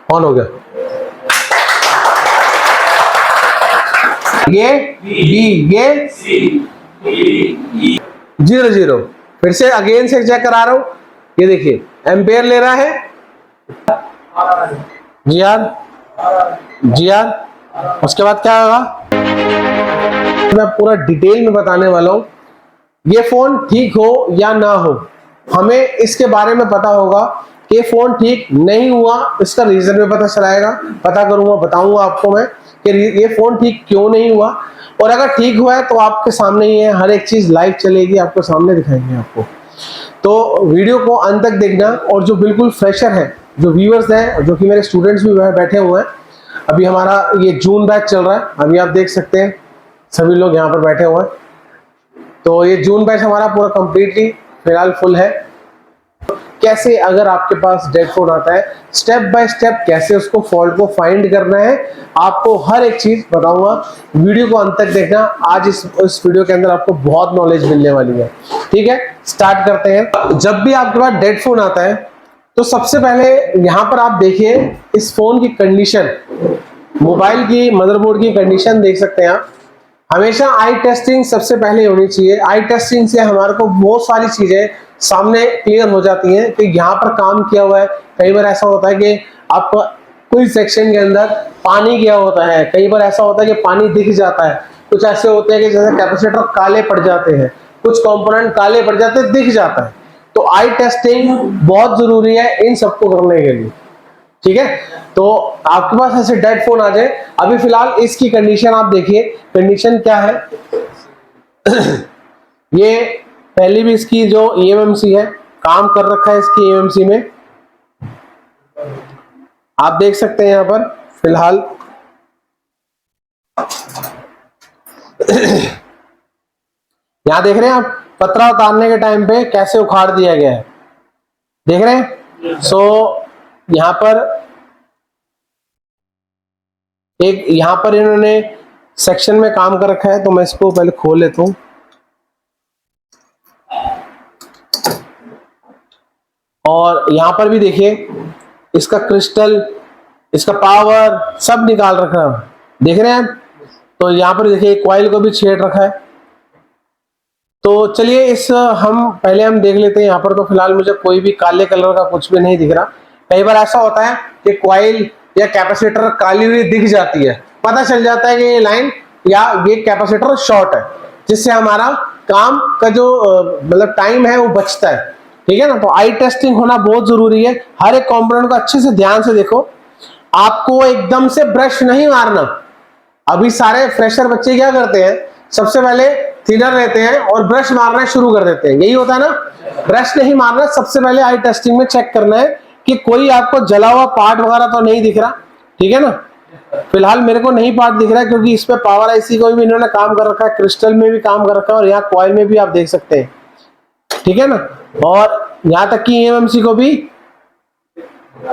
On हो गया। ये बी, ये 0 फिर से अगेन से चेक करा रहा हूं। ये देखिए एम्पेयर ले रहा है जी आर। उसके बाद क्या होगा मैं पूरा डिटेल में बताने वाला हूं। ये फोन ठीक हो या ना हो, हमें इसके बारे में पता होगा कि फोन ठीक नहीं हुआ, इसका रीजन में पता चलाएगा, पता करूंगा, बताऊंगा आपको मैं कि ये फोन ठीक क्यों नहीं हुआ। और अगर ठीक हुआ है तो आपके सामने ही है, हर एक चीज लाइव चलेगी, आपको सामने दिखाएंगे आपको। तो वीडियो को अंत तक देखना। और जो बिल्कुल फ्रेशर है, जो व्यूअर्स हैं, जो कि मेरे स्टूडेंट्स भी बैठे हुए हैं, अभी हमारा ये जून बैच चल रहा है, अभी आप देख सकते हैं सभी लोग यहाँ पर बैठे हुए हैं। तो ये जून बैच हमारा पूरा कंप्लीटली फिलहाल फुल है। कैसे अगर आपके पास डेड फोन आता है, स्टेप बाय स्टेप कैसे उसको फॉल्ट को फाइंड करना है, आपको हर एक चीज बताऊंगा। वीडियो को अंत तक देखना। आज इस वीडियो के अंदर आपको बहुत नॉलेज मिलने वाली है। ठीक है, स्टार्ट करते हैं। जब भी आपके पास डेड फोन आता है तो सबसे पहले यहाँ पर आप देखिए इस फोन की कंडीशन, मोबाइल की मदरबोर्ड की कंडीशन देख सकते हैं आप। हमेशा आई टेस्टिंग सबसे पहले होनी चाहिए। आई टेस्टिंग से हमारे को बहुत सारी चीजें सामने क्लियर हो जाती हैं कि यहाँ पर काम किया हुआ है। कई बार ऐसा होता है कि आप कोई सेक्शन के अंदर पानी गया होता है, कई बार ऐसा होता है कि पानी दिख जाता है, कुछ ऐसे होते हैं कि जैसे कैपेसिटर काले पड़ जाते हैं, कुछ कंपोनेंट काले पड़ जाते हैं, दिख जाता है। तो आई टेस्टिंग बहुत जरूरी है इन सबको करने के लिए। ठीक है, तो आपके पास ऐसे डेड फोन आ जाए, अभी फिलहाल इसकी कंडीशन आप देखिए, कंडीशन क्या है। ये पहले भी इसकी जो eMMC है, काम कर रखा है इसकी eMMC में, आप देख सकते हैं यहां पर फिलहाल। यहां देख रहे हैं आप पतरा उतारने के टाइम पे कैसे उखाड़ दिया गया है, देख रहे हैं। सो यहां पर एक, यहां पर इन्होंने सेक्शन में काम कर रखा है, तो मैं इसको पहले खोल लेता हूं। और यहां पर भी देखिए इसका क्रिस्टल, इसका पावर सब निकाल रखा है, देख रहे हैं। तो यहां पर देखिए कॉइल को भी छेड़ रखा है। तो चलिए इस हम देख लेते हैं। यहाँ पर तो फिलहाल मुझे कोई भी काले कलर का कुछ भी नहीं दिख रहा। कई बार ऐसा होता है कि कॉइल या कैपेसिटर काली हुई दिख जाती है, पता चल जाता है कि ये लाइन या ये कैपेसिटर शॉर्ट है, जिससे हमारा काम का जो मतलब टाइम है वो बचता है। ठीक है ना, तो आई टेस्टिंग होना बहुत जरूरी है। हर एक कंपोनेंट को अच्छे से ध्यान से देखो, आपको एकदम से ब्रश नहीं मारना। अभी सारे फ्रेशर बच्चे क्या करते हैं, सबसे पहले थिनर लेते हैं और ब्रश मारना शुरू कर देते हैं, यही होता है ना। ब्रश नहीं मारना, सबसे पहले आई टेस्टिंग में चेक करना है कि कोई आपको जला हुआ पार्ट वगैरह तो नहीं दिख रहा। ठीक है ना, फिलहाल मेरे को नहीं पार्ट दिख रहा है क्योंकि इस पे पावर आईसी को भी इन्होंने काम कर रखा है, क्रिस्टल में भी काम कर रखा है और यहाँ कॉइल में भी आप देख सकते हैं। ठीक है ना, और यहाँ तक कि eMMC को भी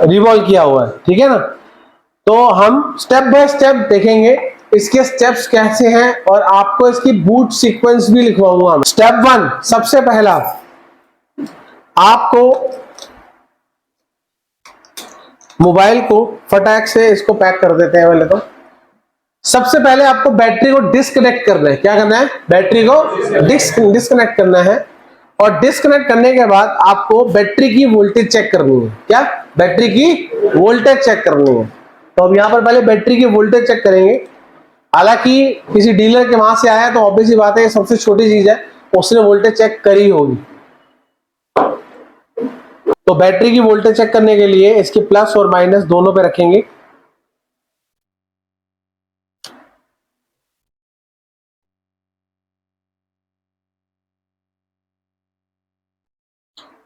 रिवॉल्व किया हुआ है। ठीक है ना, तो हम स्टेप बाय स्टेप देखेंगे इसके स्टेप्स कैसे हैं और आपको इसकी बूट सीक्वेंस भी लिखवाऊंगा। स्टेप 1, सबसे पहला आपको मोबाइल को फटाक से इसको पैक कर देते हैं। पहले तो सबसे पहले आपको बैटरी को डिस्कनेक्ट करना है। क्या करना है, बैटरी को डिस्कनेक्ट करना है। और डिस्कनेक्ट करने के बाद आपको बैटरी की वोल्टेज चेक करनी है। क्या, बैटरी की वोल्टेज चेक करनी है। तो अब यहाँ पर पहले बैटरी की वोल्टेज चेक करेंगे। हालांकि किसी डीलर के वहां से आया तो ऑब्वियस बात है, सबसे छोटी चीज है, उसने वोल्टेज चेक करी होगी। तो बैटरी की वोल्टेज चेक करने के लिए इसके प्लस और माइनस दोनों पे रखेंगे।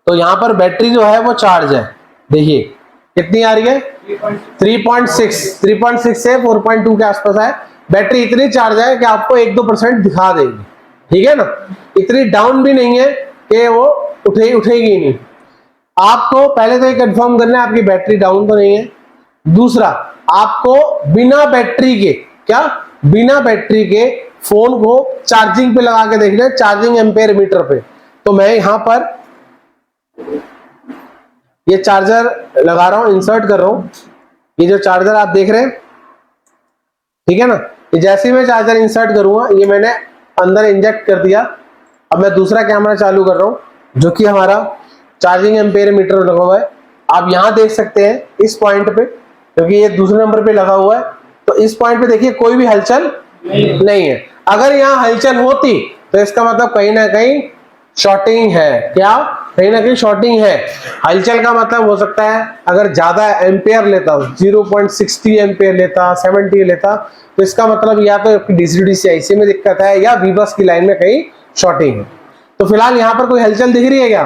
तो यहां पर बैटरी जो है वो चार्ज है, देखिए कितनी आ रही है, 3.6 से 4.2 के आसपास है। बैटरी इतनी चार्ज है कि आपको 1-2% दिखा देगी। ठीक है ना, इतनी डाउन भी नहीं है कि वो उठेगी नहीं। आपको पहले तो ये कंफर्म करना है आपकी बैटरी डाउन तो नहीं है। दूसरा, आपको बिना बैटरी के, क्या, बिना बैटरी के फोन को चार्जिंग पे लगा के देखना है, चार्जिंग एम्पेयर मीटर पे। तो मैं यहां पर ये चार्जर लगा रहा हूं, इंसर्ट कर रहा हूं। ये जो चार्जर आप देख रहे हैं, ठीक है ना, ये जैसे ही मैं चार्जर इंसर्ट करूंगा, ये मैंने अंदर इंजेक्ट कर दिया। अब मैं दूसरा कैमरा चालू कर रहा हूं जो कि हमारा चार्जिंग एम्पेयर मीटर लगा हुआ है। आप यहां देख सकते हैं इस पॉइंट पे, क्योंकि ये दूसरे नंबर पे लगा हुआ है, तो इस पॉइंट पे देखिए कोई भी हलचल नहीं है। अगर यहाँ हलचल होती तो इसका मतलब कहीं ना कहीं शॉर्टिंग है। क्या? कहीं ना कहीं शॉर्टिंग है। हलचल का मतलब हो सकता है अगर ज्यादा एम्पेयर लेता, 0.60 एम्पेयर लेता, 70 लेता, तो इसका मतलब या तो डीसी आईसी में दिक्कत है या वीबस की लाइन में कहीं शॉर्टिंग है। तो फिलहाल यहाँ पर कोई हलचल दिख रही है क्या?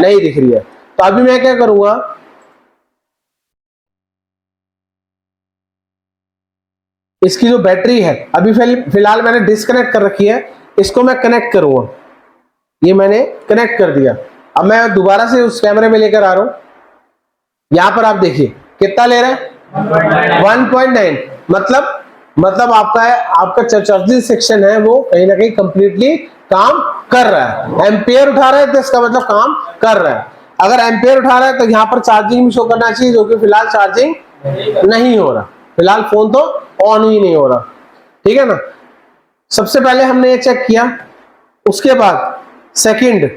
नहीं दिख रही है। तो अभी मैं क्या करूंगा, इसकी जो बैटरी है अभी फिलहाल मैंने डिस्कनेक्ट कर रखी है, इसको मैं कनेक्ट करूंगा। ये मैंने कनेक्ट कर दिया। अब मैं दोबारा से उस कैमरे में लेकर आ रहा हूं। यहां पर आप देखिए कितना ले रहा है, 1.9। मतलब आपका चार्जिंग सेक्शन है वो कहीं ना कहीं कंप्लीटली काम कर रहा है। एम्पेयर उठा रहा है तो इसका मतलब काम कर रहा है। अगर एम्पेयर उठा रहा है तो यहाँ पर चार्जिंग भी शो करना चाहिए, जो कि फिलहाल चार्जिंग नहीं हो रहा। फिलहाल फोन तो ऑन ही नहीं हो रहा, ठीक है ना। सबसे पहले हमने ये चेक किया, उसके बाद सेकंड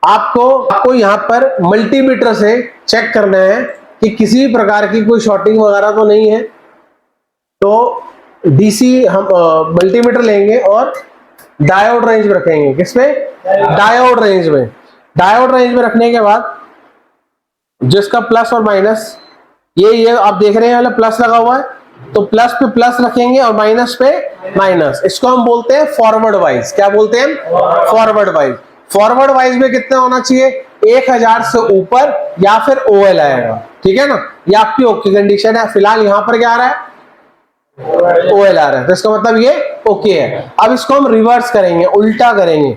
आपको यहाँ पर मल्टीमीटर से चेक करना है कि किसी प्रकार की कोई शॉर्टिंग वगैरह तो नहीं है। तो डीसी हम मल्टीमीटर लेंगे और डायोड रेंज में रखेंगे। किसमें? डायोड रेंज में। डायोड रेंज में रखने के बाद जिसका प्लस और माइनस, ये आप देख रहे हैं वाला प्लस लगा हुआ है, तो प्लस पे प्लस रखेंगे और माइनस पे माइनस। इसको हम बोलते हैं फॉरवर्ड वाइज। क्या बोलते हैं? Forward wise. फॉरवर्ड वाइज में कितना होना चाहिए? 1000 से ऊपर या फिर ओएल आएगा, ठीक है ना। ये आपकी ओके कंडीशन है। फिलहाल यहां पर क्या आ रहा है? ओएल आ रहा है, तो इसका मतलब ये ओके है। अब इसको हम रिवर्स करेंगे, उल्टा करेंगे।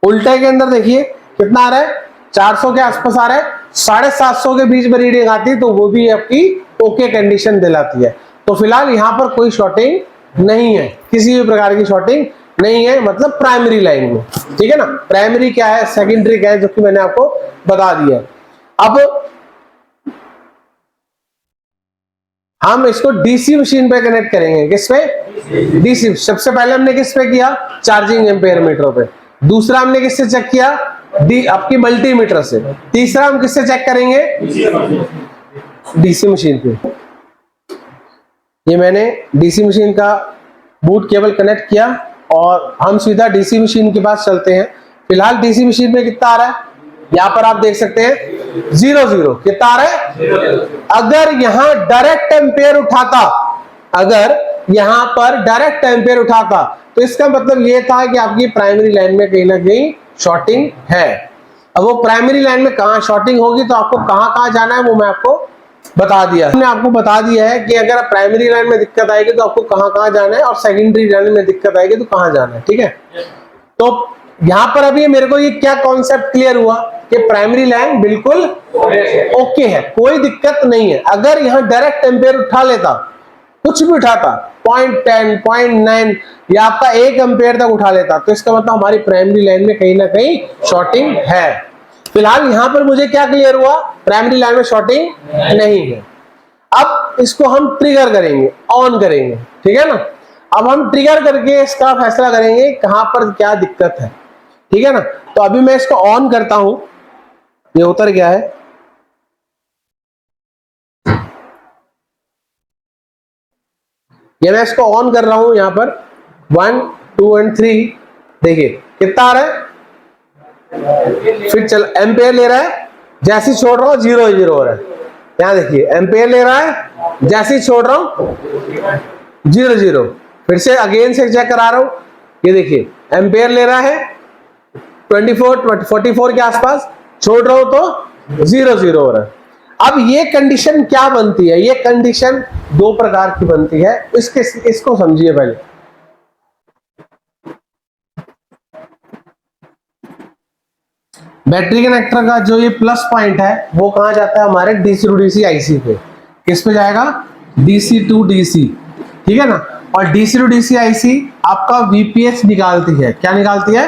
उल्टे के अंदर देखिए कितना आ रहा है, 400 के आसपास आ रहा है। 750 के बीच में रीडिंग आती, तो वो भी आपकी ओके कंडीशन दिलाती है। तो फिलहाल यहाँ पर कोई शॉर्टिंग नहीं है, किसी भी प्रकार की शॉर्टिंग नहीं है, मतलब प्राइमरी लाइन में, ठीक है ना। प्राइमरी क्या है, सेकेंडरी क्या है, जो कि मैंने आपको बता दिया। अब हम इसको डीसी मशीन पे कनेक्ट करेंगे। किस पे? डीसी। सबसे पहले हमने किस पे किया? चार्जिंग एम्पेयर मीटर पे। दूसरा हमने किससे चेक किया? आपकी मल्टीमीटर से। तीसरा हम किससे चेक करेंगे? डीसी मशीन पे। ये मैंने डीसी मशीन का बूट केबल कनेक्ट किया और हम सीधा डीसी मशीन के पास चलते हैं। फिलहाल डीसी मशीन में कितना आ रहा है, यहां पर आप देख सकते हैं 0 कितना आ रहा है। अगर यहां डायरेक्ट एम्पेयर उठाता, अगर यहां पर डायरेक्ट एम्पेयर उठाता, तो इसका मतलब यह था कि आपकी प्राइमरी लाइन में कहीं ना कहीं शॉर्टिंग है। अब वो प्राइमरी लाइन में कहां शॉर्टिंग होगी, तो आपको कहां जाना है वो मैं आपको बता दिया। हमने आपको बता दिया है कि अगर प्राइमरी लाइन में दिक्कत आएगी तो आपको कहां जाना है, और सेकेंडरी लाइन में दिक्कत आएगी तो कहां जाना है, ठीक है। तो यहां पर अभी मेरे को ये क्या कॉन्सेप्ट क्लियर हुआ कि प्राइमरी लाइन बिल्कुल ओके है, कोई दिक्कत नहीं है। अगर यहां डायरेक्ट एम्पेयर उठा लेता, कुछ भी उठाता, 0.10, 0.9 या आपका 1 एम्पेयर तक उठा लेता, तो इसका मतलब हमारी प्राइमरी लाइन में कहीं ना कहीं शॉर्टिंग है। फिलहाल यहां पर मुझे क्या क्लियर हुआ, प्राइमरी लाइन में शॉर्टिंग नहीं है। अब इसको हम ट्रिगर करेंगे, ऑन करेंगे, ठीक है ना। अब हम ट्रिगर करके इसका फैसला करेंगे कहां पर क्या दिक्कत है, ठीक है ना। तो अभी मैं इसको ऑन करता हूं, ये उतर गया है। ये मैं इसको ऑन कर रहा हूं, यहां पर 1, 2 और 3 देखिए कितना आ रहा है। फिर चल एम्पेयर ले रहा है, जैसे ही छोड़ रहा हूं 0 हो रहा है। यहां देखिए एम्पेयर ले रहा है, जैसे ही छोड़ रहा हूं 0। फिर से अगेन से चेक करा रहा हूं, ये देखिए एम्पेयर ले रहा है 44 के आसपास, छोड़ रहा हूं तो 0 हो रहा है। अब ये कंडीशन क्या बनती है? ये कंडीशन 2 प्रकार की बनती है, इसको समझिए पहले। बैटरी कनेक्टर का जो ये प्लस पॉइंट है वो कहां जाता है, हमारे डीसी टू डीसी आईसी पे। किस पे जाएगा? डीसी टू डीसी, ठीक है ना। और डीसी टू डीसी आईसी आपका वीपीएच निकालती है। क्या निकालती है?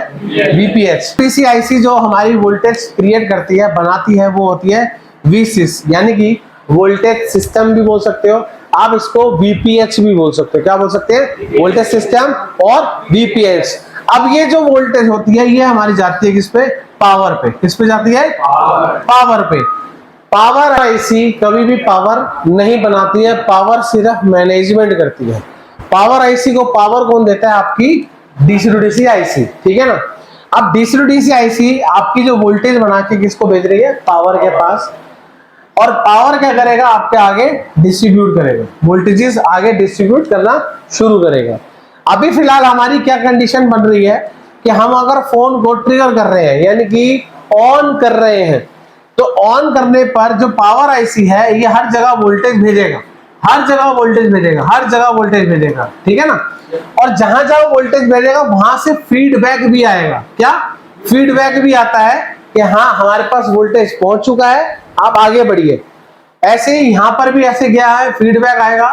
वीपीएच। डीसी आईसी जो हमारी वोल्टेज क्रिएट करती है, बनाती है, वो होती है V6, यानी कि वोल्टेज सिस्टम भी बोल सकते हो, आप इसको वीपीएच भी बोल सकते हो। क्या बोल सकते हैं? वोल्टेज सिस्टम और वीपीएच। अब ये जो वोल्टेज होती है ये हमारी जाती है किस पे? पावर पे। किस पे जाती है? पावर पे। पावर आईसी कभी भी पावर नहीं बनाती है, पावर सिर्फ मैनेजमेंट करती है। पावर आईसी को पावर कौन देता है? आपकी डीसी टू डीसी आईसी, ठीक है ना। अब डीसी टू डीसी आईसी आपकी जो वोल्टेज बना के किसको भेज रही है? पावर के पास। और पावर क्या करेगा? आपके आगे डिस्ट्रीब्यूट करेगा, वोल्टेजेस आगे डिस्ट्रीब्यूट करना शुरू करेगा। अभी फिलहाल हमारी क्या कंडीशन बन रही है कि हम अगर फोन को ट्रिगर कर रहे हैं यानी कि ऑन कर रहे हैं, तो ऑन करने पर जो पावर आईसी है ये हर जगह वोल्टेज भेजेगा, हर जगह वोल्टेज भेजेगा, हर जगह वोल्टेज भेजेगा, ठीक है ना। और जहां जहां वोल्टेज भेजेगा वहां से फीडबैक भी आएगा। क्या फीडबैक भी आता है कि हाँ हमारे पास वोल्टेज पहुंच चुका है, आप आगे बढ़िए। ऐसे ही यहां पर भी ऐसे गया है, फीडबैक आएगा।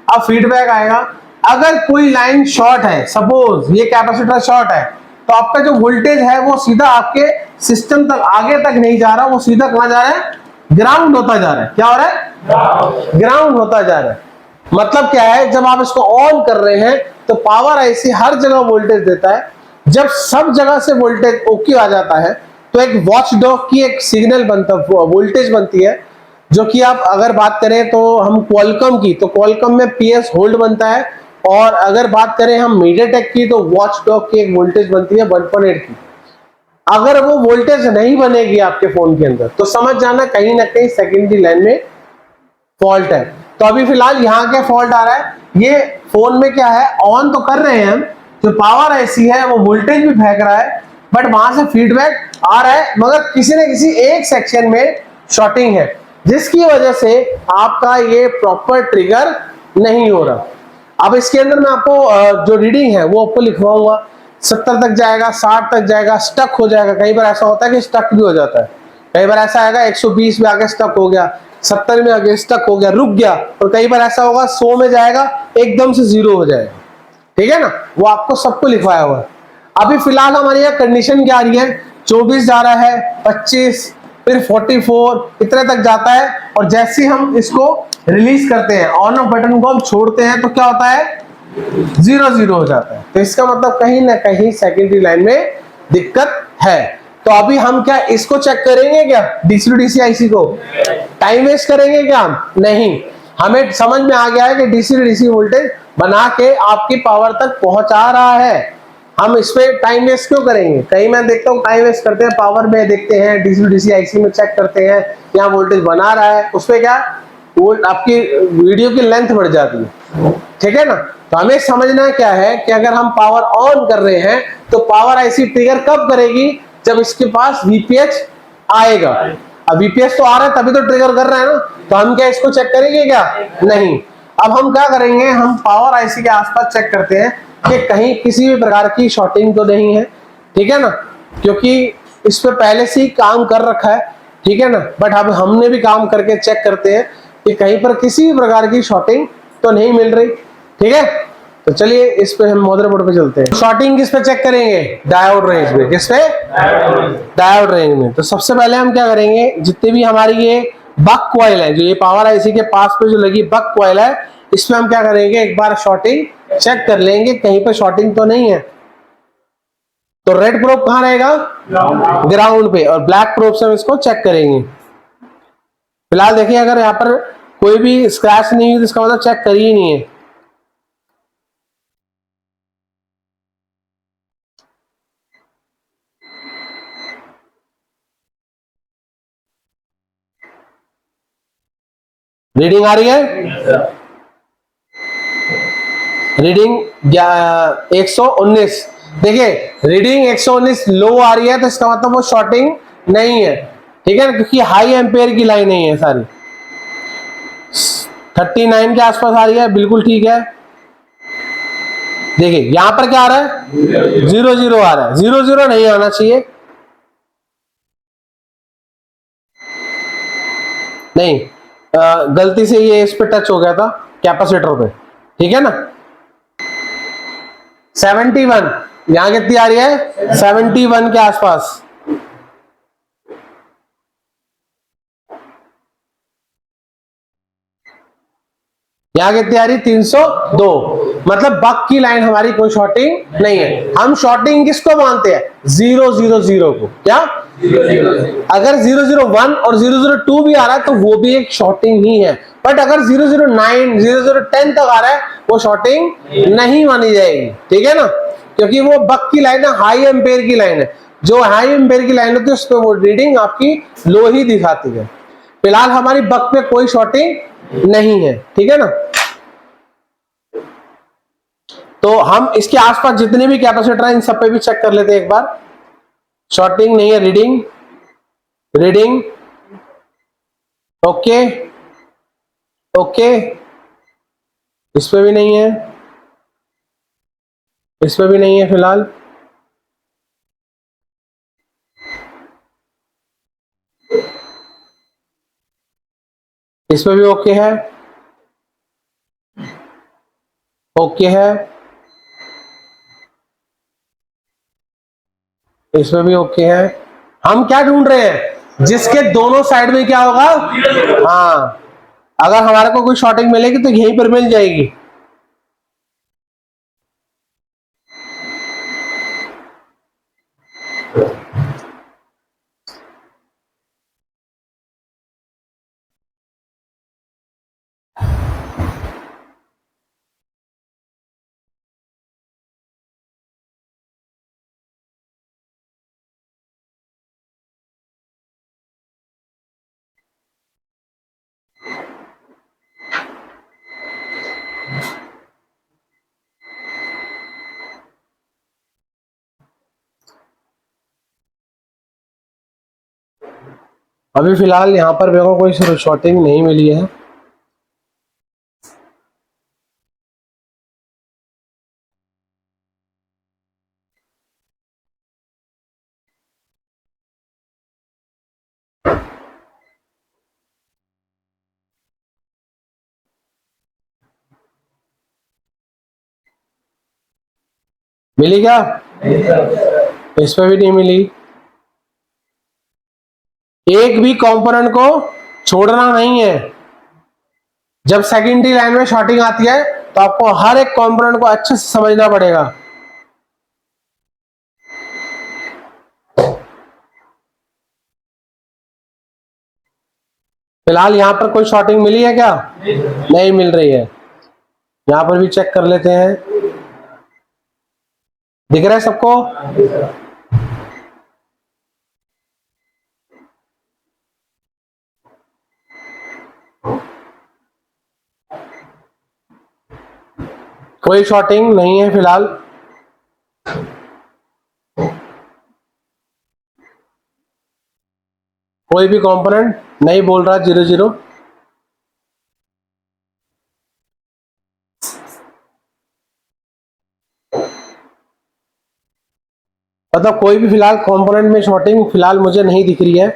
अब फीडबैक आएगा, अगर कोई लाइन शॉर्ट है, सपोज ये कैपेसिटर शॉर्ट है, तो आपका जो वोल्टेज है वो सीधा आपके सिस्टम तक आगे तक नहीं जा रहा, वो सीधा कहां जा रहा है? ग्राउंड होता जा रहा है। क्या हो रहा है? ग्राउंड होता जा रहा है। मतलब क्या है? जब आप इसको ऑन कर रहे हैं तो पावर आईसी हर जगह वोल्टेज देता है। जब सब जगह से वोल्टेज ओके आ जाता है तो एक वॉच डॉग की एक सिग्नल बनता, वोल्टेज बनती है, जो कि आप अगर बात करें तो हम क्वालकॉम की, तो क्वालकॉम में पीएस होल्ड बनता है। और अगर बात करें हम मीडियाटेक की तो वॉच डॉग की एक वोल्टेज बनती है 1.8 की। अगर वो वोल्टेज नहीं बनेगी आपके फोन के अंदर तो समझ जाना कहीं ना कहीं सेकेंडरी लाइन में फॉल्ट है। तो अभी फिलहाल यहाँ क्या फॉल्ट आ रहा है? ये फोन में क्या है, ऑन तो कर रहे हैं हम, जो पावर आईसी है वो वोल्टेज भी फेंक रहा है, बट वहां से फीडबैक आ रहा है, मगर किसी न किसी एक सेक्शन में शॉर्टिंग है, जिसकी वजह से आपका ये प्रॉपर ट्रिगर नहीं हो रहा। अब इसके अंदर मैं आपको जो रीडिंग है वो आपको लिखवाऊंगा। 70 तक जाएगा, 60 तक जाएगा, स्टक हो जाएगा। कई बार ऐसा होता है कि स्टक भी हो जाता है। कई बार ऐसा आएगा 120 में आके स्टक हो गया, 70 में आगे स्टक हो गया, रुक गया। और कई बार ऐसा होगा 100 में जाएगा, एकदम से 0 हो जाएगा, ठीक है ना। वो आपको सबको लिखवाया हुआ है। अभी फिलहाल हमारे यहाँ कंडीशन क्या आ रही है? 24 जा रहा है, 25, फिर 44 इतने तक जाता है। और जैसे ही हम इसको रिलीज करते हैं, ऑन ऑफ बटन को हम छोड़ते हैं, तो क्या होता है? 0 हो जाता है। तो इसका मतलब कहीं ना कहीं सेकेंडरी लाइन में दिक्कत है। तो अभी हम क्या इसको चेक करेंगे क्या? डीसी टू डीसी आईसी को टाइम वेस्ट करेंगे क्या हम? नहीं। हमें समझ में आ गया है कि डीसी टू डीसी वोल्टेज बना के आपकी पावर तक पहुंचा रहा है। हम इस पे टाइम वेस्ट क्यों करेंगे? कहीं मैं देखता हूँ टाइम वेस्ट करते हैं, पावर में देखते हैं, डीसी टू डीसी आईसी में चेक करते हैं, यहाँ वोल्टेज बना रहा है, उसपे क्या वो आपकी वीडियो की लेंथ बढ़ जाती है, ठीक है ना। तो हमें समझना क्या है कि अगर हम पावर ऑन कर रहे हैं तो पावर आईसी ट्रिगर कब करेगी? जब इसके पास वीपीएच आएगा। अब वीपीएच तो आ रहा है तभी तो ट्रिगर कर रहा है ना। तो हम क्या इसको चेक करेंगे क्या? नहीं। अब हम क्या करेंगे? हम पावर आईसी के आसपास चेक करते हैं कि कहीं किसी भी प्रकार की शॉर्टिंग तो नहीं है, ठीक है ना, क्योंकि इस पे पहले से ही काम कर रखा है, ठीक है ना। बट अब हमने भी काम करके चेक करते हैं कि कहीं पर किसी भी प्रकार की शॉर्टिंग तो नहीं मिल रही, ठीक है। तो चलिए इस पे हम मदरबोर्ड पे चलते हैं। शॉर्टिंग किस पे चेक करेंगे? डायोड रेंज में। किस पे? डायोड रेंज में। तो सबसे पहले हम क्या करेंगे, जितने भी हमारी ये बक कॉइल है, जो ये पावर आईसी के पास पे जो लगी बक कॉइल है, इसमें हम क्या करेंगे, एक बार शॉर्टिंग चेक कर लेंगे, कहीं पर शॉर्टिंग तो नहीं है। तो रेड प्रोब कहां रहेगा? ग्राउंड पे। और ब्लैक प्रोब से हम इसको चेक करेंगे। फिलहाल देखिए अगर यहाँ पर कोई भी स्क्रैच नहीं है तो इसका मतलब चेक करी ही नहीं है। रीडिंग आ रही है? रीडिंग 119। देखिए रीडिंग 119 लो आ रही है तो इसका मतलब वो शॉर्टिंग नहीं है, ठीक है ना, क्योंकि हाई एम्पेयर की लाइन नहीं है सारी। 39 के आसपास आ रही है, बिल्कुल ठीक है। देखिए यहां पर क्या आ रहा है? 0 आ रहा है। 0 नहीं आना चाहिए, नहीं गलती से ये इस पे टच हो गया था कैपेसिटर पे, ठीक है ना। 71 यहां कितनी आ रही है? 71 के आसपास। यहाँ कितनी आ रही 302, मतलब बक की लाइन हमारी कोई शॉर्टिंग नहीं है। हम शॉर्टिंग किसको मानते हैं? 000 को। क्या 001 और 002 भी आ रहा है तो वो भी एक शॉर्टिंग ही है, बट अगर 009 010 तक आ रहा है वो शॉर्टिंग नहीं मानी जाएगी, ठीक है ना, क्योंकि वो बक की लाइन है, हाई एम्पेयर की लाइन है। जो हाई एम्पेयर की लाइन होती है उस पर वो रीडिंग आपकी लो ही दिखाती है। फिलहाल हमारी बक पे कोई शॉर्टिंग नहीं है, ठीक है ना। तो हम इसके आसपास जितने भी कैपेसिटर हैं इन सब पे भी चेक कर लेते हैं एक बार। शॉर्टिंग नहीं है, रीडिंग रीडिंग ओके ओके, इस पे भी नहीं है, इस पे भी नहीं है फिलहाल। इस पे भी ओके है, ओके है, इस पे भी ओके है। हम क्या ढूंढ रहे हैं? जिसके दोनों साइड में क्या होगा? हाँ, अगर हमारे को कोई शॉर्टिंग मिलेगी तो यहीं पर मिल जाएगी। अभी फिलहाल यहाँ पर मेरे को कोई शॉर्टिंग नहीं मिली है। मिली क्या? इस पे भी नहीं मिली। एक भी कंपोनेंट को छोड़ना नहीं है। जब सेकेंडरी लाइन में शॉर्टिंग आती है तो आपको हर एक कंपोनेंट को अच्छे से समझना पड़ेगा। फिलहाल यहाँ पर कोई शॉर्टिंग मिली है क्या? नहीं मिल रही है। यहाँ पर भी चेक कर लेते हैं। दिख रहा है सबको? कोई शॉर्टिंग नहीं है फिलहाल। कोई भी कंपोनेंट नहीं बोल रहा 00। मतलब कोई भी फिलहाल कंपोनेंट में शॉर्टिंग फिलहाल मुझे नहीं दिख रही है।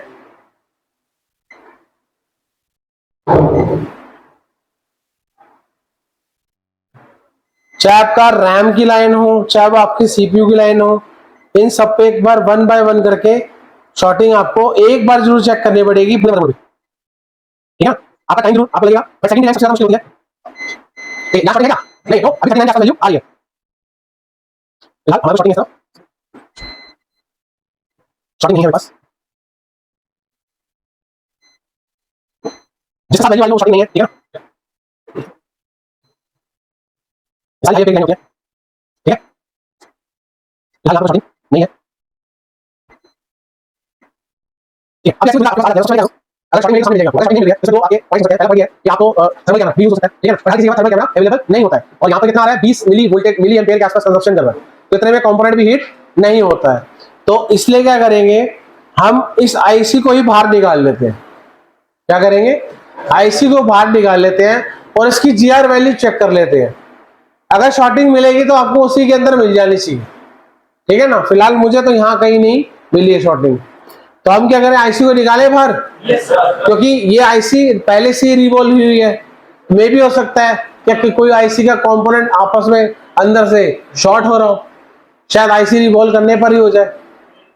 चाहे आपका रैम की लाइन हो, चाहे वो आपकी सीपीयू की लाइन हो, इन सब पे एक बार 1 बाय 1 करके शॉर्टिंग आपको एक बार जरूर चेक करनी पड़ेगी। ठीक है, आपका टाइम जरूर आपको लगेगा, बट सेकंड लाइन सबसे ज्यादा मुश्किल होती है। लास्ट शॉर्टिंग है क्या? नहीं, तो अभी सेकंड लाइन वैल्यू आ रही है। फिलहाल हमारा शॉर्टिंग है सब, शॉर्टिंग नहीं है मेरे पास। जिसके साथ वैल्यू आई है वो शॉर्टिंग नहीं है, ठीक है ना। सारी हाई पे लाइन होती है, ठीक है। फिलहाल आपको शॉर्टिंग नहीं है, ठीक है। अब जैसे आपके पास आ जाएगा, अगर शॉर्टिंग मेरे सामने मिलेगा, अगर शॉर्टिंग नहीं मिल रही है, जैसे दो आपके पॉइंट्स होते हैं, पहला पॉइंट ये है कि आपको थर्मल कैमरा भी यूज हो सकता है, ठीक है ना। पर हर किसी के पास थर्मल कैमरा अवेलेबल नहीं होता है, और यहाँ पे कितना आ रहा है 20 मिली वोल्टेज मिली एम्पियर के आसपास कंजप्शन कर रहा है, तो इतने में कंपोनेंट भी हीट नहीं होता है। तो इसलिए क्या करेंगे, हम इस आईसी को ही बाहर निकाल लेते हैं। क्या करेंगे, आईसी को बाहर निकाल लेते हैं और इसकी जीआर वैल्यू चेक कर लेते हैं। अगर शॉर्टिंग मिलेगी तो आपको उसी के अंदर मिल जानी चाहिए, ठीक है ना। फिलहाल मुझे तो यहाँ कहीं नहीं मिली है शॉर्टिंग, तो हम क्या करें, आईसी को निकालें बाहर। क्योंकि ये आईसी पहले से ही रिवॉल्व हुई है, मे भी हो सकता है कि कोई आईसी का कंपोनेंट आपस में अंदर से शॉर्ट हो रहा हो, शायद आईसी रिवॉल्व करने पर ही हो जाए,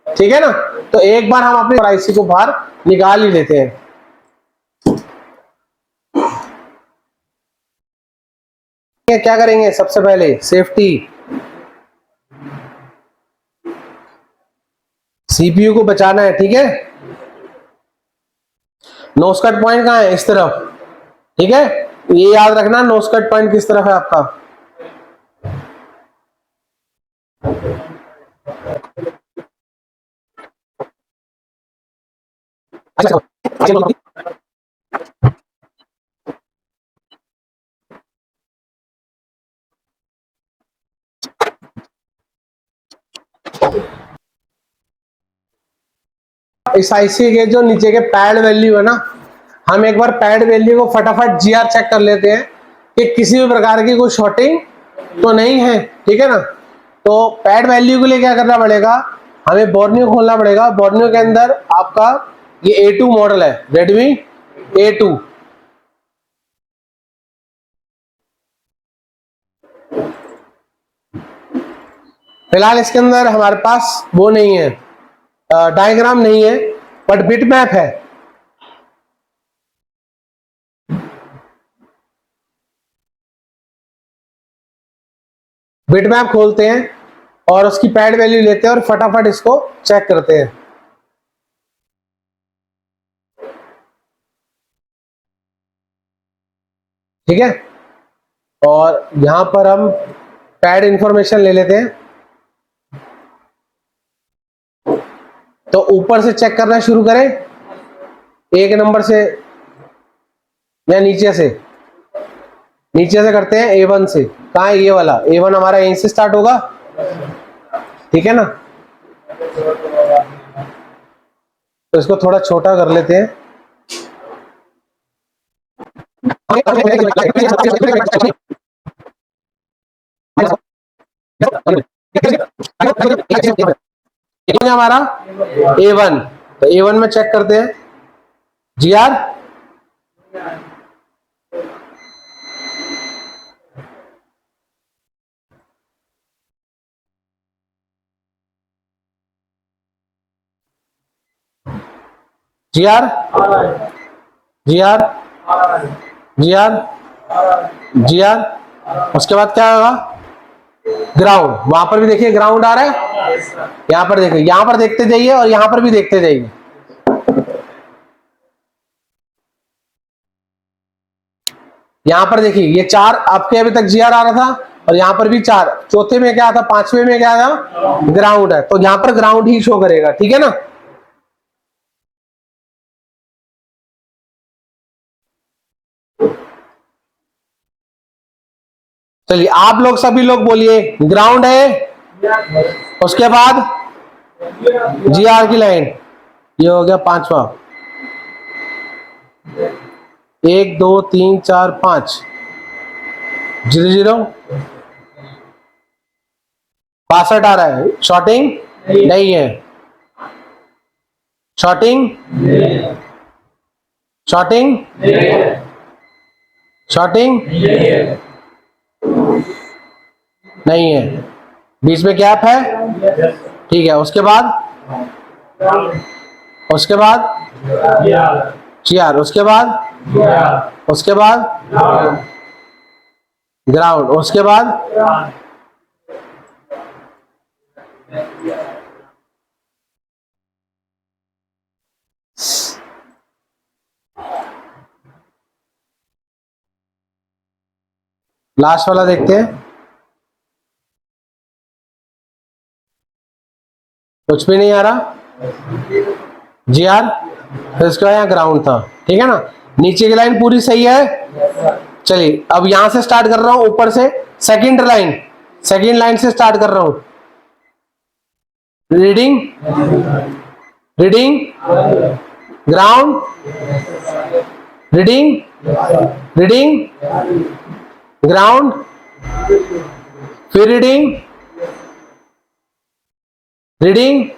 ठीक है ना। तो एक बार हम अपने आईसी को बाहर निकाल ही लेते हैं। क्या करेंगे सबसे पहले? सेफ्टी, सीपीयू को बचाना है, ठीक है। नोज कट पॉइंट कहाँ है? इस तरफ, ठीक है। ये याद रखना नोज कट पॉइंट किस तरफ है आपका। इस आईसी के जो नीचे के पैड वैल्यू है ना, हम एक बार पैड वैल्यू को फटाफट जीआर चेक कर लेते हैं कि किसी भी प्रकार की कोई शॉर्टिंग तो नहीं है, ठीक है ना। तो पैड वैल्यू के लिए क्या करना पड़ेगा, हमें बोर्नियो खोलना पड़ेगा। बोर्नियो के अंदर आपका ये A2 मॉडल है, रेडमी A2। फिलहाल इसके अंदर हमारे पास वो नहीं है, डायग्राम नहीं है, बट बिट मैप है। बिट मैप खोलते हैं और उसकी पैड वैल्यू लेते हैं और फटाफट इसको चेक करते हैं। ठीक है, और यहां पर हम पैड इंफॉर्मेशन ले लेते हैं। तो ऊपर से चेक करना शुरू करें, एक नंबर से या नीचे से? नीचे से करते हैं, A1 से। कहाँ है ये वाला? A1 हमारा यहीं से स्टार्ट होगा, ठीक है ना। तो इसको थोड़ा छोटा कर लेते हैं। हमारा A1, तो A1 में चेक करते हैं GR। GR GR GR GR। उसके बाद क्या होगा? ग्राउंड। वहां पर भी देखिए ग्राउंड आ रहा है, यहां पर देखिए, यहां पर देखते जाइए और यहां पर भी देखते जाइए। यहां पर देखिए ये 4 आपके अभी तक GR आ रहा था, और यहां पर भी 4। चौथे में क्या था? 5वें में क्या था? ग्राउंड है, तो यहां पर ग्राउंड ही शो करेगा, ठीक है ना। चलिए आप लोग सभी लोग बोलिए, ग्राउंड है, उसके बाद GR की लाइन। ये हो गया 5वां। 1 2 3 4 5 0 0 62 आ रहा है। शॉर्टिंग नहीं है, शॉर्टिंग शॉर्टिंग शॉर्टिंग नहीं है, बीच में गैप है, ठीक है। उसके बाद GR, उसके बाद ग्राउंड, उसके बाद लास्ट वाला देखते हैं। कुछ भी नहीं आ रहा GR, तो इसके बाद यहाँ ग्राउंड था, ठीक है ना। नीचे की लाइन पूरी सही है। चलिए अब यहां से स्टार्ट कर रहा हूं, ऊपर से सेकंड लाइन से स्टार्ट कर रहा हूं। रीडिंग ग्राउंड, रीडिंग ग्राउंड, फिर reading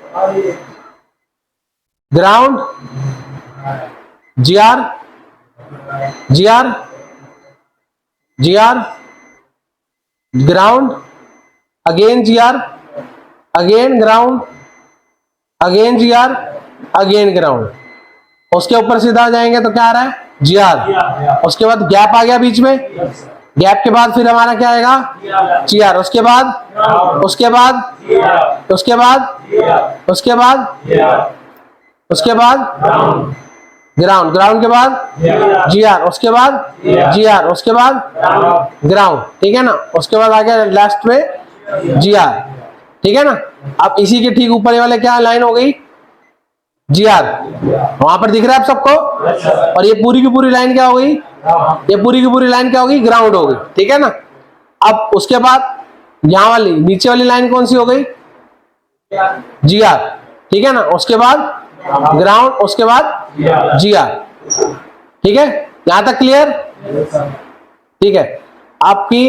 ground, GR ground, again GR, again ground, again GR, again ground. उसके ऊपर सीधा जाएंगे तो क्या आ रहा है? GR। उसके बाद गैप आ गया बीच में, गैप के बाद फिर हमारा क्या आएगा, जीआर, उसके बाद उसके बाद उसके बाद उसके बाद उसके बाद ग्राउंड, ग्राउंड के बाद जीआर, उसके बाद जीआर, उसके बाद ग्राउंड, ठीक है ना। उसके बाद आ गया लास्ट में जीआर, ठीक है ना। अब इसी के ठीक ऊपर वाले क्या लाइन हो गई, जीआर, वहां पर दिख रहा है आप सबको। और ये पूरी की पूरी लाइन क्या हो गई, ये पूरी की पूरी लाइन क्या होगी, ग्राउंड हो गई, ठीक है ना। अब उसके बाद यहां वाली नीचे वाली लाइन कौन सी हो गई, जीआर, ठीक है ना। उसके बाद ग्राउंड, उसके बाद जीआर, ठीक है। यहां तक क्लियर, ठीक है। आपकी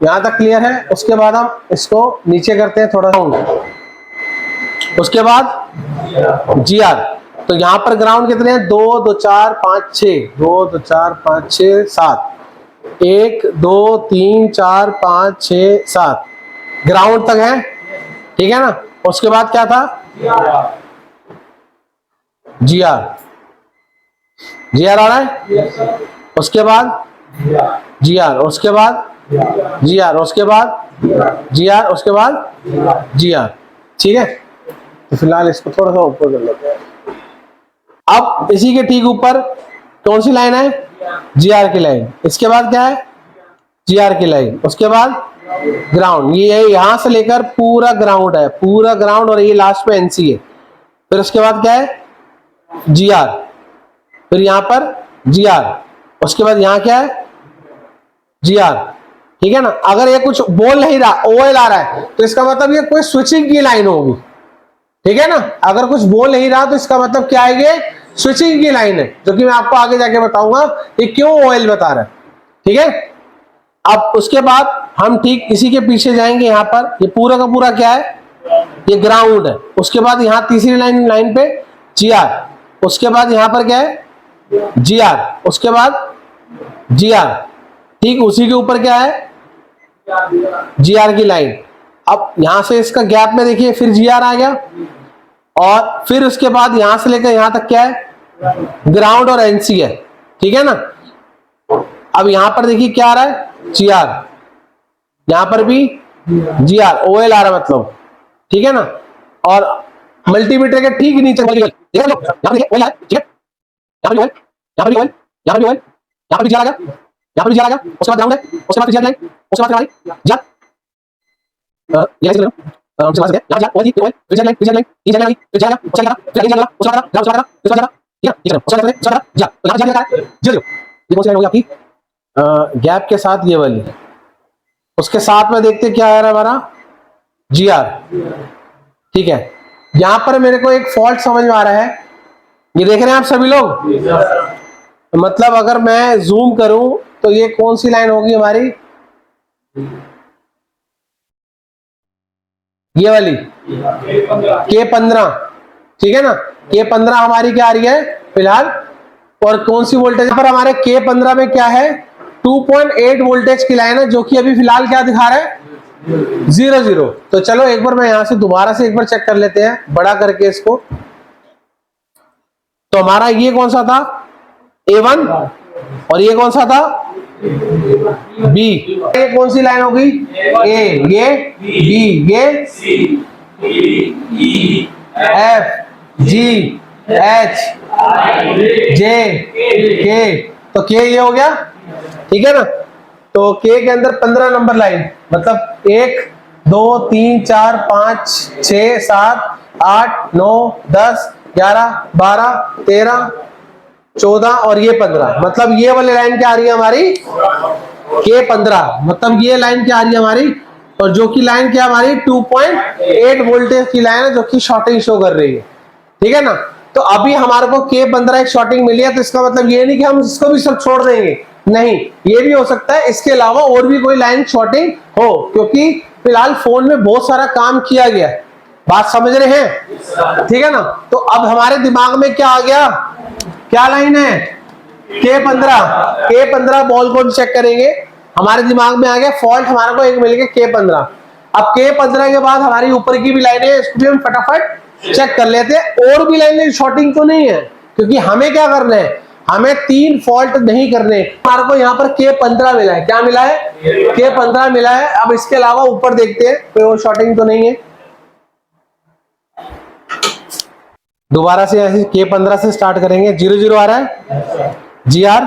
यहां तक क्लियर है। उसके बाद हम इसको नीचे करते हैं थोड़ा सा, उसके बाद जीआर। तो यहां पर ग्राउंड कितने हैं, 2 2 4 5 6, 2 2 4 5 6 7, 1 2 3 4 5 6 7 ग्राउंड तक है, ठीक है ना। उसके बाद क्या था, जीआर, जीआर आ रहा है। उसके बाद जीआर, उसके बाद जीआर, उसके बाद जीआर, उसके बाद जीआर, ठीक है। तो फिलहाल इसको थोड़ा सा ऊपर कर लेते हैं। अब इसी के ठीक ऊपर कौन सी लाइन है, जीआर की लाइन। इसके बाद क्या है, जीआर की लाइन, उसके बाद ग्राउंड। ये यहां से लेकर पूरा ग्राउंड है, पूरा ग्राउंड, और ये लास्ट में एनसी है। फिर उसके बाद क्या है, जीआर, फिर यहां पर जीआर, उसके बाद यहां क्या है, जीआर, ठीक है ना। अगर ये कुछ बोल नहीं रहा, ओएल आ रहा है, तो इसका मतलब ये कोई स्विचिंग की लाइन होगी, ठीक है ना। अगर कुछ बोल नहीं रहा तो इसका मतलब क्या है, ये स्विचिंग की लाइन है, जो कि मैं आपको आगे जाके बताऊंगा ये क्यों ओएल बता रहा है, ठीक है। अब उसके बाद हम ठीक इसी के पीछे जाएंगे। यहां पर ये पूरा का पूरा क्या है, ये ग्राउंड है। उसके बाद यहां तीसरी लाइन पे जीआर, उसके बाद यहां पर क्या है, जीआर, उसके बाद जीआर, ठीक उसी के ऊपर क्या है, जीआर की लाइन। अब यहां से इसका गैप में देखिए फिर जीआर आ गया, और फिर उसके बाद यहां से लेकर यहां तक क्या है, ग्राउंड और एनसी है, ठीक है ना। अब यहां पर देखिए क्या आ रहा है, जीआर, यहां पर भी जीआर, ओएल आ रहा है मतलब, ठीक है ना। और मल्टीमीटर के ठीक नीचे यहां पर ओएल है, ठीक है, यहां पर ओएल, यहां पर ओएल, यहां पर ओएल, यहां पर भी जीआर आ गया, यहां पर भी जीआर आ गया। उसके बाद ग्राउंड है, उसके बाद जीआर लाइन, उसके बाद हमारी जीआर, ये लाइन हम चला सकते हैं। यहां OL, OL, GR line, GR line, ये जीआर लाइन, फिर जीआर उसका लगा, फिर जीआर लगा, उसका लगा, ग्राउंड उसका लगा, उसका लगा, ठीक है, ये उसका लगा, उसका लगा, जीआर, तो यहां जीआर लगा है, जीरो, ये कौन सी लाइन होगी आपकी, गैप के साथ ये वाली। उसके साथ में देखते क्या आ रहा है हमारा, जीआर, ठीक है। यहां पर मेरे को एक फॉल्ट समझ में आ रहा है, ये देख रहे हैं आप सभी लोग, मतलब अगर मैं जूम करूं तो ये कौन सी लाइन होगी हमारी, ये वाली K15, ठीक है ना। K15 हमारी क्या आ रही है फिलहाल, और कौन सी वोल्टेज पर हमारे K15 में क्या है, 2.8 वोल्टेज की लाइन है, जो कि अभी फिलहाल क्या दिखा रहा है, 0 तो चलो एक बार मैं यहां से दोबारा से एक बार चेक कर लेते हैं बड़ा करके इसको। तो हमारा ये कौन सा था, A1, और ये कौन सा था, B। ये कौन सी लाइन होगी, A, ये B, ये F, G, H, J, K। तो K ये हो गया, ठीक है ना। तो K के अंदर 15 नंबर लाइन, मतलब 1 2 3 4 5 6 7 8 9 10 11 12 13 14 और ये 15, मतलब ये वाली लाइन क्या आ रही है हमारी, K15, मतलब ये लाइन क्या आ रही है हमारी, और जो कि लाइन क्या हमारी 2.8 वोल्टेज की लाइन है, जो कि शॉर्टिंग शो कर रही है, ठीक है ना। तो अभी हमारे को K15 एक शॉर्टिंग मिली है, तो इसका मतलब ये नहीं कि हम इसको भी सब छोड़ देंगे, नहीं, ये भी हो सकता है इसके अलावा और भी कोई लाइन शॉर्टिंग हो, क्योंकि फिलहाल फोन में बहुत सारा काम किया गया है, बात समझ रहे हैं, ठीक है ना। तो अब हमारे दिमाग में क्या आ गया, क्या लाइन है, K15 बॉल को चेक करेंगे, हमारे दिमाग में आ गया फॉल्ट हमारे को एक मिल गया K15। अब K15 के बाद हमारी ऊपर की भी लाइनें है, इसको भी हम फटाफट चेक कर लेते हैं। और भी लाइनें शॉर्टिंग तो नहीं है, क्योंकि हमें क्या करना है, हमें 3 फॉल्ट नहीं करने। हमारे को यहाँ पर K15 मिला है। क्या मिला है? K15 मिला है। अब इसके अलावा ऊपर देखते हैं कोई और शॉर्टिंग तो नहीं है। दोबारा से ऐसे K15 से स्टार्ट करेंगे। 00 आ रहा है, GR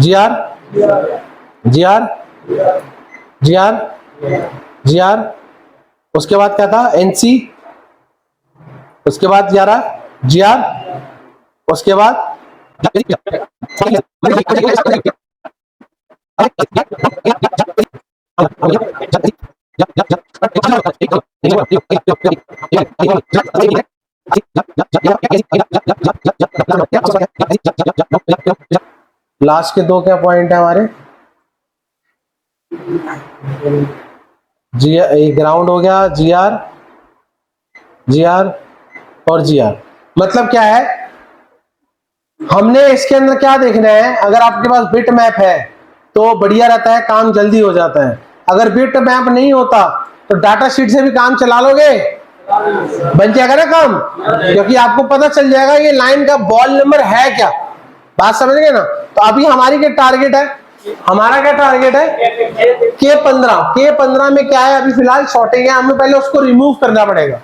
GR GR GR GR, उसके बाद क्या था? NC, उसके बाद 11 GR, उसके बाद लास्ट के 2 क्या पॉइंट है हमारे? जी ग्राउंड हो गया, GR GR और GR। मतलब क्या है, हमने इसके अंदर क्या देखना है? अगर आपके पास बिट मैप है तो बढ़िया रहता है, काम जल्दी हो जाता है। अगर बिट मैप नहीं होता तो डाटा शीट से भी काम चला लोगे, बन जाएगा ना काम, क्योंकि आपको पता चल जाएगा ये लाइन का बॉल नंबर है क्या। बात समझ गए ना? तो अभी हमारी क्या टारगेट है? हमारा क्या टारगेट है? K15 में क्या है? अभी फिलहाल शॉर्टिंग है, हमें पहले उसको रिमूव करना पड़ेगा।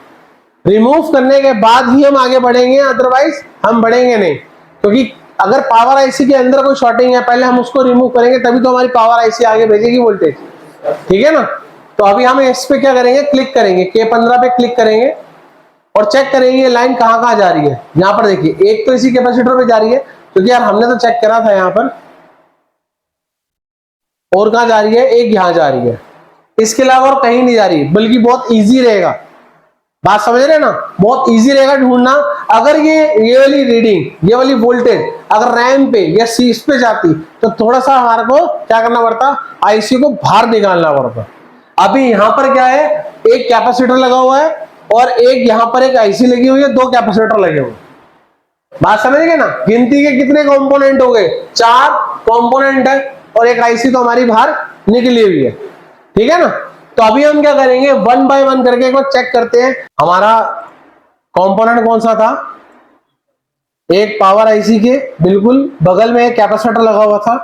रिमूव करने के बाद ही हम आगे बढ़ेंगे, अदरवाइज हम बढ़ेंगे नहीं। क्योंकि अगर पावर आईसी के अंदर कोई शॉर्टिंग है, पहले हम उसको रिमूव करेंगे तभी तो हमारी पावर आईसी आगे भेजेगी वोल्टेज। ठीक है ना? तो अभी हम इस पे क्या करेंगे? क्लिक करेंगे, K15 पे क्लिक करेंगे और चेक करेंगे लाइन कहां कहां जा रही है। यहां पर देखिए, एक तो इसी कैपेसिटर पे जा रही है, क्योंकि यार हमने तो चेक करा था यहां पर। और कहां जा रही है? एक यहां जा रही है, इसके अलावा और कहीं नहीं जा रही, बल्कि बहुत इजी रहेगा। बात समझ रहे हैं ना? बहुत इजी रहेगा ढूंढना। अगर ये वाली रीडिंग, ये वाली वोल्टेज अगर रैम पे या शीश पे जाती तो थोड़ा सा हमारे को क्या करना पड़ता? आईसी को बाहर निकालना पड़ता। अभी यहां पर क्या है? एक कैपेसिटर लगा हुआ है और एक यहां पर एक आईसी लगी हुई है, 2 कैपेसिटर लगे हुए। बात समझ गए ना? गिनती के कितने कंपोनेंट हो गए? 4 कंपोनेंट है और एक आईसी तो हमारी बाहर निकली हुई है। ठीक है ना? तो अभी हम क्या करेंगे? 1 बाय 1 करके एक बार चेक करते हैं। हमारा कंपोनेंट कौन सा था? एक पावर आईसी के बिल्कुल बगल में एक कैपेसिटर लगा हुआ था,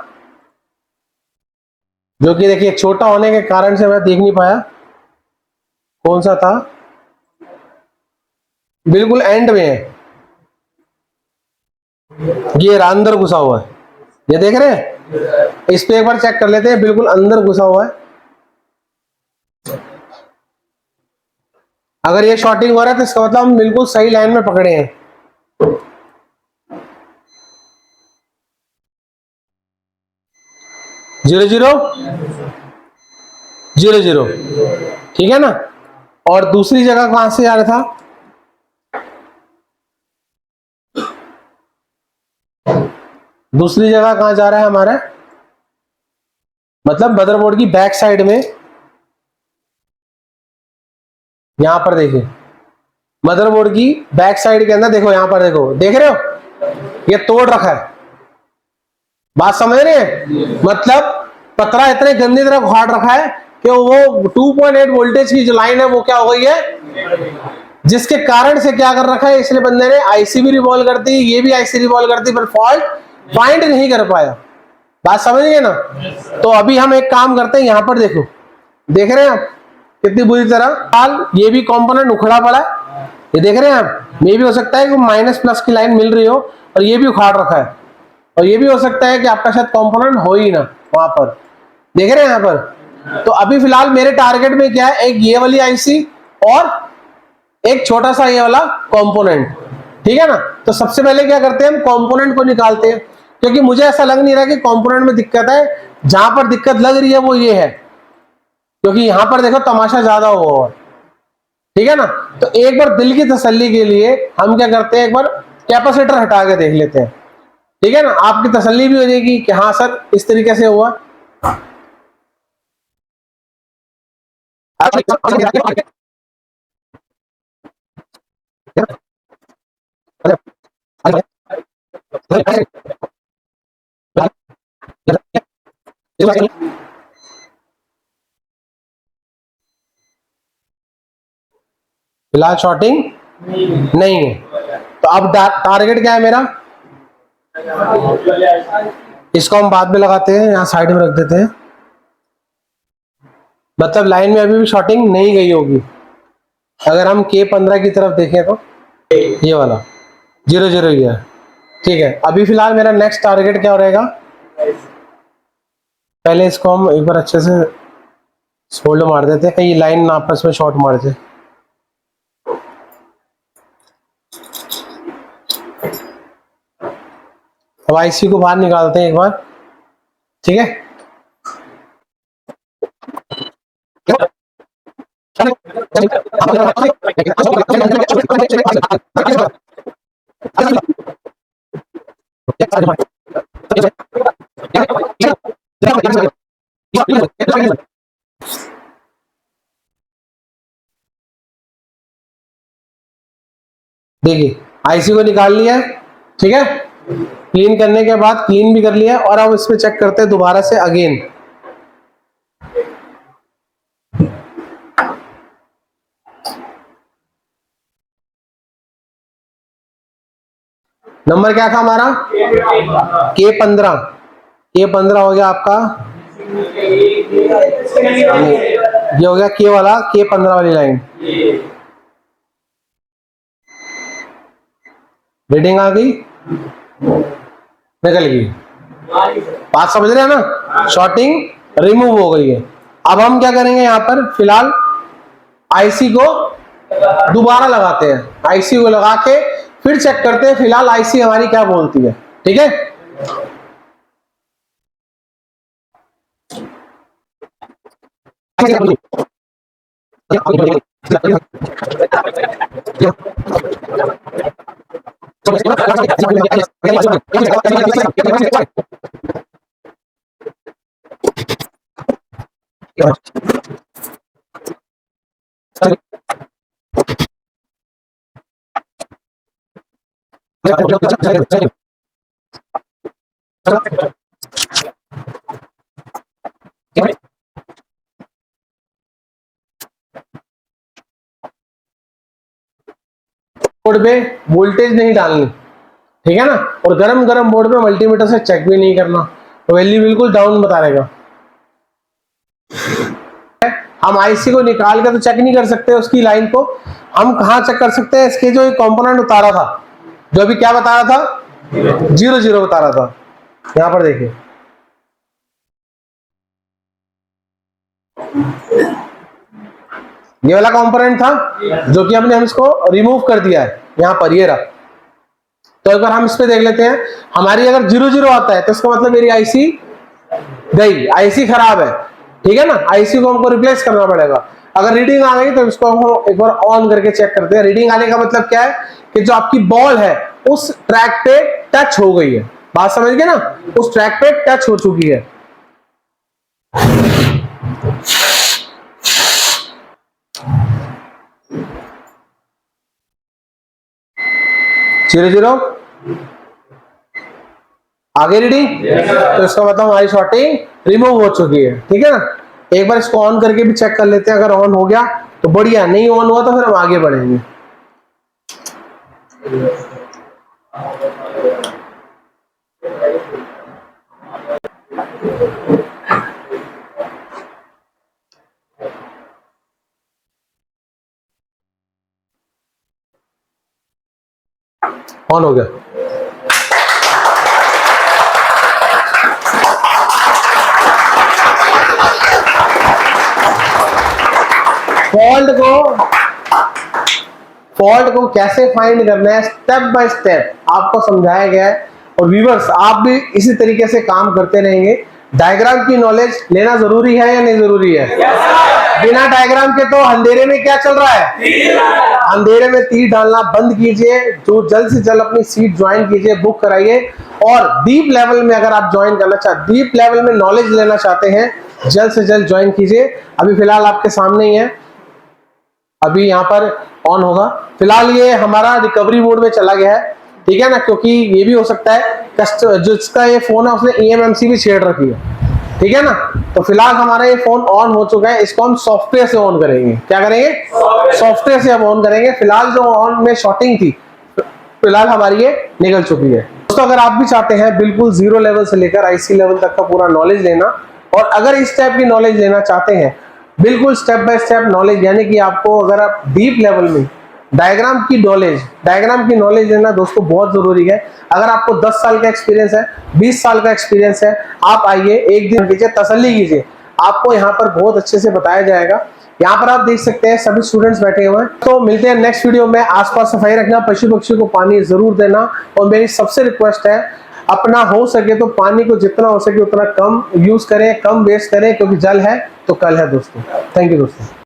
जो कि देखिए छोटा होने के कारण से मैं देख नहीं पाया कौन सा था। बिल्कुल एंड में है, ये अंदर घुसा हुआ है, ये देख रहे हैं? इस पे एक बार चेक कर लेते हैं, बिल्कुल अंदर घुसा हुआ है। अगर ये शॉर्टिंग हो रहा है तो इसका मतलब हम बिल्कुल सही लाइन में पकड़े हैं। जीरो जीरो जीरो जीरो, ठीक है ना? और दूसरी जगह कहां से आ रहा था? दूसरी जगह कहां जा रहा है हमारा? मतलब मदरबोर्ड की बैक साइड में, यहां पर देखिए, मदरबोर्ड की बैक साइड के अंदर देखो, यहां पर देखो, देख रहे हो? ये तोड़ रखा है। बात समझ रहे हैं? मतलब पतरा इतने गंदी तरह उखाड़ रखा है कि वो 2.8 वोल्टेज की जो लाइन है वो क्या हो गई है, जिसके कारण से क्या कर रखा है इसने बंदे ने? आईसी भी रिवॉल्व कर दी, ये भी आईसी रिवॉल्व कर दी, पर फॉल्ट फाइंड नहीं कर पाया। बात समझ गए ना? तो अभी हम एक काम करते हैं, यहां पर देखो, देख रहे हैं आप कितनी बुरी तरह हाल, ये भी कंपोनेंट उखड़ा पड़ा है, ये देख रहे हैं आप? ये भी हो सकता है कि माइनस प्लस की लाइन मिल रही हो और ये भी उखाड़ रखा है, और ये भी हो सकता है कि आपका शायद कंपोनेंट हो ही ना वहां पर, देख रहे हैं यहां पर? तो अभी फिलहाल मेरे टारगेट में क्या है? एक ये वाली आईसी और एक छोटा सा ये वाला कंपोनेंट। ठीक है ना? तो सबसे पहले क्या करते हैं, हम कंपोनेंट को निकालते हैं, क्योंकि मुझे ऐसा लग नहीं रहा कि कंपोनेंट में दिक्कत है। जहां पर दिक्कत लग रही है वो ये है, क्योंकि यहां पर देखो तमाशा ज्यादा हुआ है। ठीक है ना? तो एक बार दिल की तसल्ली के लिए हम क्या करते हैं, एक बार कैपेसिटर हटा के देख लेते हैं। ठीक है ना? आपकी तसल्ली भी हो जाएगी कि हाँ सर इस तरीके से हुआ। फिलहाल शॉर्टिंग नहीं है। तो अब टारगेट क्या है मेरा? इसको हम बाद में लगाते हैं, यहाँ साइड में रख देते हैं। मतलब लाइन में अभी भी शॉर्टिंग नहीं गई होगी। अगर हम K15 की तरफ देखें तो ये वाला 0-0 ही है। ठीक है, अभी फिलहाल मेरा नेक्स्ट टारगेट क्या रहेगा, पहले इसको हम एक बार अच्छे से होल्ड मार देते हैं, कहीं लाइन आपस में शॉर्ट मार दे। अब आईसी को बाहर निकालते हैं एक बार, ठीक है। देखिए आईसी को निकाल लिया है, ठीक है। क्लीन करने के बाद क्लीन भी कर लिया, और अब इसमें चेक करते हैं दोबारा से अगेन। नंबर क्या था हमारा, K15। K15 हो गया आपका, ये हो गया K वाला, K15 वाली लाइन। रीडिंग आ गई, निकल गई। बात समझ रहे हैं ना, शॉर्टिंग रिमूव हो गई है। अब हम क्या करेंगे, यहाँ पर फिलहाल आईसी को दोबारा लगाते हैं। आईसी को लगा के फिर चेक करते हैं फिलहाल आईसी हमारी क्या बोलती है, ठीक है। बोर्ड पे वोल्टेज नहीं डालनी, ठीक है ना। और गरम गरम बोर्ड पे मल्टीमीटर से चेक भी नहीं करना, तो वैल्यू बिल्कुल डाउन बता रहेगा। हम आईसी को निकाल कर तो चेक नहीं कर सकते उसकी लाइन को, हम कहां चेक कर सकते हैं, इसके जो एक कंपोनेंट उतारा था, जो अभी क्या बता रहा था, 0-0 बता रहा था। यहां पर देखिए, ये वाला कंपोनेंट था जो कि हमने इसको रिमूव कर दिया है, यहां पर ये रहा। तो एक बार हम इस पे देख लेते हैं, हमारी अगर 0-0 आता है तो इसका मतलब मेरी आईसी गई, आईसी खराब है, ठीक है ना। आईसी को हमको रिप्लेस करना पड़ेगा। अगर रीडिंग आ गई तो इसको हम एक बार ऑन करके चेक करते हैं। रीडिंग आने का मतलब क्या है कि जो आपकी बॉल है उस ट्रैक पे टच हो गई है, बात समझ गए ना, उस ट्रैक पे टच हो चुकी है। जीरो आगे रीडिंग, तो इसका मतलब हमारी शॉर्टिंग रिमूव हो चुकी है, ठीक है ना। एक बार इसको ऑन करके भी चेक कर लेते हैं, अगर ऑन हो गया तो बढ़िया, नहीं ऑन हुआ तो फिर हम आगे बढ़ेंगे। ऑन हो गया, फॉल्ट को कैसे फाइंड करना है स्टेप बाय स्टेप आपको समझाया गया है। और व्यूअर्स आप भी इसी तरीके से काम करते रहेंगे। डायग्राम की नॉलेज लेना जरूरी है या नहीं जरूरी है? बिना डायग्राम के तो अंधेरे में क्या चल रहा है, अंधेरे में तीर डालना बंद कीजिए। जो जल्द से जल्द अपनी सीट ज्वाइन कीजिए, बुक कराइए। और डीप लेवल में अगर आप ज्वाइन करना चाहते, डीप लेवल में नॉलेज लेना चाहते हैं, जल्द से जल्द ज्वाइन कीजिए। अभी फिलहाल आपके सामने ही है, अभी यहाँ पर ऑन होगा। फिलहाल ये हमारा रिकवरी मोड में चला गया है, ठीक है ना, क्योंकि ये भी हो सकता है जिसका ये फोन है उसने EMMC भी छेड़ रखी है, ठीक है ना। तो फिलहाल हमारा ये फोन ऑन हो चुका है, इसको हम सॉफ्टवेयर से ऑन करेंगे। क्या करेंगे? सॉफ्टवेयर से हम ऑन करेंगे। फिलहाल जो ऑन में शॉर्टिंग थी, फिलहाल हमारी ये निकल चुकी है। दोस्तों अगर आप भी चाहते हैं बिल्कुल जीरो लेवल से लेकर आईसी लेवल तक का पूरा नॉलेज लेना, और अगर इस टाइप की नॉलेज लेना चाहते हैं बिल्कुल स्टेप बाय स्टेप नॉलेज, यानी कि आपको अगर आप डीप लेवल में डायग्राम की नॉलेज लेना दोस्तों बहुत जरूरी है। अगर आपको 10 साल का एक्सपीरियंस है, 20 साल का एक्सपीरियंस है, आप आइए, एक दिन कीजिए, तसल्ली कीजिए, आपको यहाँ पर बहुत अच्छे से बताया जाएगा। यहाँ पर आप देख सकते हैं सभी स्टूडेंट्स बैठे हुए हैं। तो मिलते हैं नेक्स्ट वीडियो में। आसपास सफाई रखना, पशु पक्षी को पानी जरूर देना, और मेरी सबसे रिक्वेस्ट है अपना हो सके तो पानी को जितना हो सके उतना कम यूज करें, कम वेस्ट करें, क्योंकि जल है तो कल है दोस्तों। थैंक यू दोस्तों।